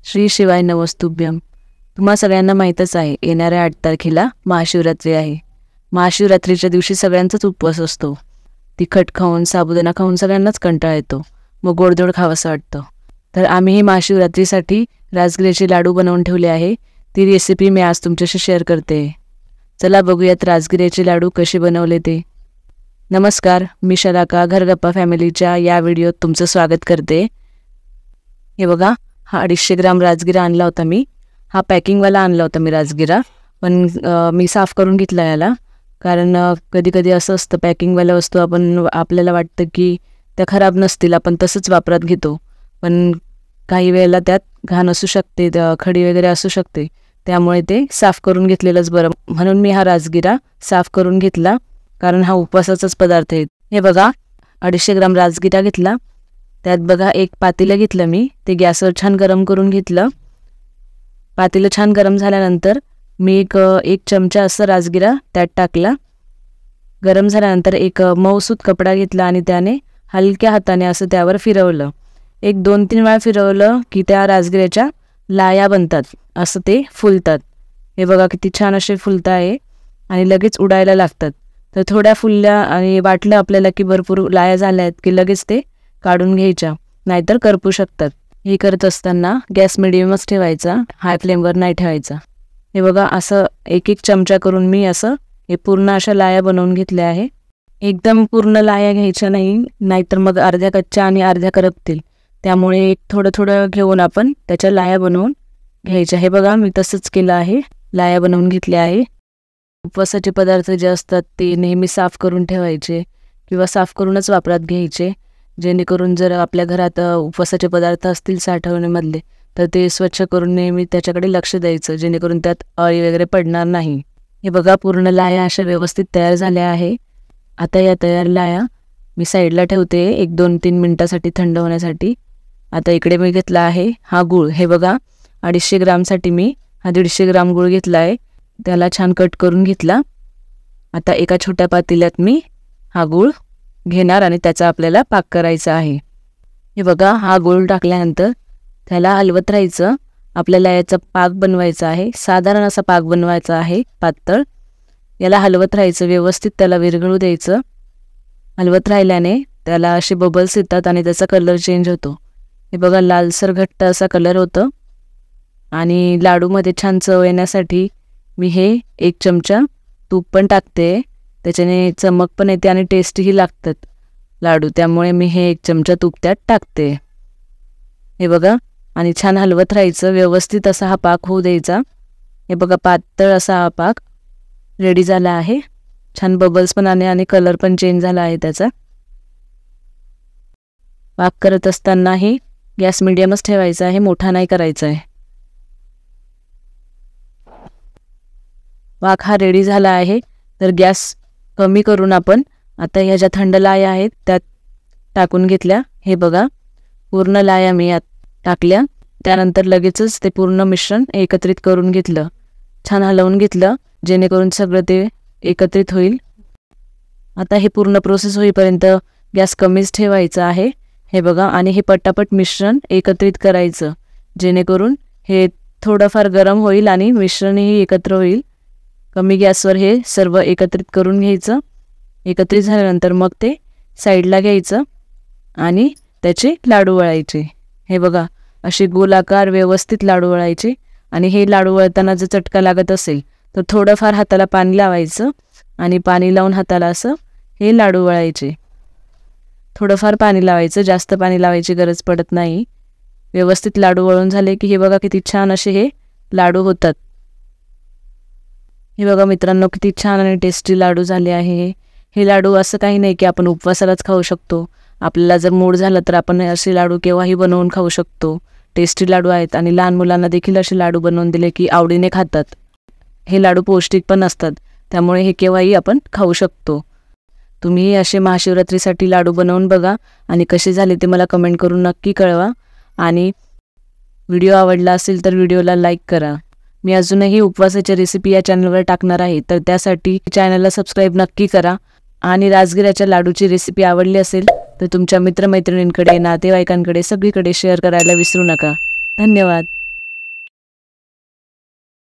श्री शिवाय नमस्तुभ्यम। तुम्हा सगळ्यांना माहीतच आहे, येणाऱ्या 8 तारखेला महाशिवरात्री आहे। महाशिवरात्रीच्या दिवशी सगळ्यांचाच उपवास असतो। तिखट खाऊन साबुदाणा खाऊन सगळ्यांनाच कंटाळा येतो, मग गोडधोड खावंसं वाटतं। तर आम्ही महाशिवरात्रीसाठी राजगिऱ्याचे लाडू बनवून ठेवले आहे। ती रेसिपी मी आज तुमच्याशी शेअर करते। चला बघूयात राजगिऱ्याचे लाडू कसे बनवले ते। नमस्कार, मी शलाका घरगप्पा फॅमिलीच्या या व्हिडिओत तुमचं स्वागत करते। हे बघा, हा 250 ग्राम राजगिरा आणला होता मी। हा पॅकिंगवाला आणला होता मी राजगिरा, पण मी साफ करून घेतला याला, कारण कधी कधी असं असतं पॅकिंगवाल्या वस्तू आपल्याला वाटतं की त्या खराब नसतील, आपण तसंच वापरात घेतो, पण काही वेळेला त्यात घाण असू शकते, खडी वगैरे असू शकते, त्यामुळे ते साफ करून घेतलेलंच बरं। म्हणून मी हा राजगिरा साफ करून घेतला, कारण हा उपवासाचाच पदार्थ आहे। हे बघा, 250 ग्राम राजगिरा घेतला। त्यात बघा एक पातेलं घेतलं मी, ते गॅसवर छान गरम करून घेतलं। पातेलं छान गरम झाल्यानंतर मी एक चमचा असं राजगिरा त्यात टाकला। गरम झाल्यानंतर एक मऊसूत कपडा घेतला आणि त्याने हलक्या हाताने असं त्यावर फिरवलं। एक 2-3 वेळा फिरवलं की त्या राजगिऱ्याच्या लाया बनतात, असं ते फुलतात। हे बघा किती छान असे फुलत आहे आणि लगेच उडायला लागतात। तर थोड्या फुलल्या आणि वाटलं आपल्याला की भरपूर लाया झाल्या आहेत की लगेच ते काढून घ्यायच्या, नाहीतर करपू शकतात। हे करत असताना गॅस मिडियमच ठेवायचा, हाय फ्लेमवर नाही ठेवायचा। हे बघा, असं एक चमचा करून मी असं हे पूर्ण अशा लाया बनवून घेतल्या आहे। एकदम पूर्ण लाया घ्यायच्या नाही, नाहीतर मग अर्ध्या कच्च्या आणि अर्ध्या करपतील, त्यामुळे एक थोडं थोडं घेऊन आपण त्याच्या लाया बनवून घ्यायच्या। हे बघा, मी तसंच केलं आहे, लाया बनवून घेतल्या आहे। उपवासाचे पदार्थ जे असतात ते नेहमी साफ करून ठेवायचे किंवा साफ करूनच वापरात घ्यायचे, जेणेकरून जर आपल्या घरात उपवासाचे पदार्थ असतील साठवणीमधले तर ते स्वच्छ करून नेहमी त्याच्याकडे लक्ष द्यायचं, जेणेकरून त्यात अळी वगैरे पडणार नाही। हे बघा, पूर्ण लाया अशा व्यवस्थित तयार झाल्या आहे। आता या तयार लाया मी साईडला ठेवते 1-2-3 मिनटासाठी थंड होण्यासाठी। आता इकडे मी घेतला आहे हा गूळ। हे बघा, 250 ग्रामसाठी मी हा 150 ग्राम गूळ घेतला आहे, त्याला छान कट करून घेतला। आता एका छोट्या पातेल्यात मी हा गूळ घेणार आणि त्याचा आपल्याला पाक करायचा आहे। हे बघा, हा गूळ टाकल्यानंतर त्याला हलवत राहायचं। आपल्याला याचा पाक बनवायचा आहे, साधारण असा पाक बनवायचा आहे, पातळ। याला हलवत राहायचं, व्यवस्थित त्याला विरघळू द्यायचं। हलवत राहिल्याने त्याला असे बबल्स येतात आणि त्याचा कलर चेंज होतो। हे बघा, लालसर घट्ट असा कलर होतं। आणि लाडूमध्ये छान चव येण्यासाठी मी हे 1 चमचा तूप पण टाकते, त्याच्याने चमक पण येते आणि टेस्टही लागतात लाडू, त्यामुळे मी हे 1 चमचा तूप त्यात टाकते। हे बघा, आणि छान हलवत राहायचं, व्यवस्थित असा हा पाक होऊ द्यायचा। हे बघा, पातळ असा हा पाक रेडी झाला आहे। छान बबल्स पण आले आणि कलर पण चेंज झाला आहे त्याचा। पाक करत असतानाही गॅस मिडियमच ठेवायचा आहे, मोठा नाही करायचा आहे। पाक हा रेडी झाला आहे, तर गॅस कमी करून आपण आता ह्या ज्या थंड लाया आहेत त्यात टाकून घेतल्या। हे बघा, पूर्ण लाया मी यात टाकल्या। त्यानंतर लगेचच ते पूर्ण मिश्रण एकत्रित करून घेतलं, छान हलवून घेतलं, जेणेकरून सगळं ते एकत्रित होईल। आता हे पूर्ण प्रोसेस होईपर्यंत गॅस कमीच ठेवायचा आहे। हे बघा, आणि हे पटापट मिश्रण एकत्रित करायचं, जेणेकरून हे थोडंफार गरम होईल आणि मिश्रणही एकत्र होईल। कमी गॅसवर हे सर्व एकत्रित करून घ्यायचं। एकत्रित झाल्यानंतर मग ते साईडला घ्यायचं आणि त्याचे लाडू वळायचे। हे बघा, असे गोलाकार व्यवस्थित लाडू वळायचे। आणि हे लाडू वळताना जर चटका लागत असेल तर थोडंफार हाताला पाणी लावायचं आणि पाणी लावून हाताला असं हे लाडू वळायचे। थोडंफार पाणी लावायचं, जास्त पाणी लावायची गरज पडत नाही। व्यवस्थित लाडू वळून झाले की हे बघा किती छान असे हे लाडू होतात। हे बघा मित्रांनो, किती छान आणि टेस्टी लाडू झाले आहे। हे लाडू असं काही नाही की आपण उपवासालाच खाऊ शकतो, आपल्याला जर मूड झालं तर आपण असे लाडू केव्हाही बनवून खाऊ शकतो। टेस्टी लाडू आहेत आणि लहान मुलांना देखील असे लाडू बनवून दिले की आवडीने खातात। हे लाडू पौष्टिक पण असतात, त्यामुळे हे केव्हाही आपण खाऊ शकतो। तुम्ही असे महाशिवरात्रीसाठी लाडू बनवून बघा आणि कसे झाले ते मला कमेंट करून नक्की कळवा। आणि व्हिडिओ आवडला असेल तर व्हिडिओला लाईक करा। मी अजूनही उपवासाच्या रेसिपी या चॅनलवर टाकणार आहे, तर त्यासाठी चॅनलला सबस्क्राईब नक्की करा। आणि राजगिऱ्याच्या लाडूची रेसिपी आवडली असेल तर तुमच्या मित्रमैत्रिणींकडे, नातेवाईकांकडे, सगळीकडे शेअर करायला विसरू नका। धन्यवाद।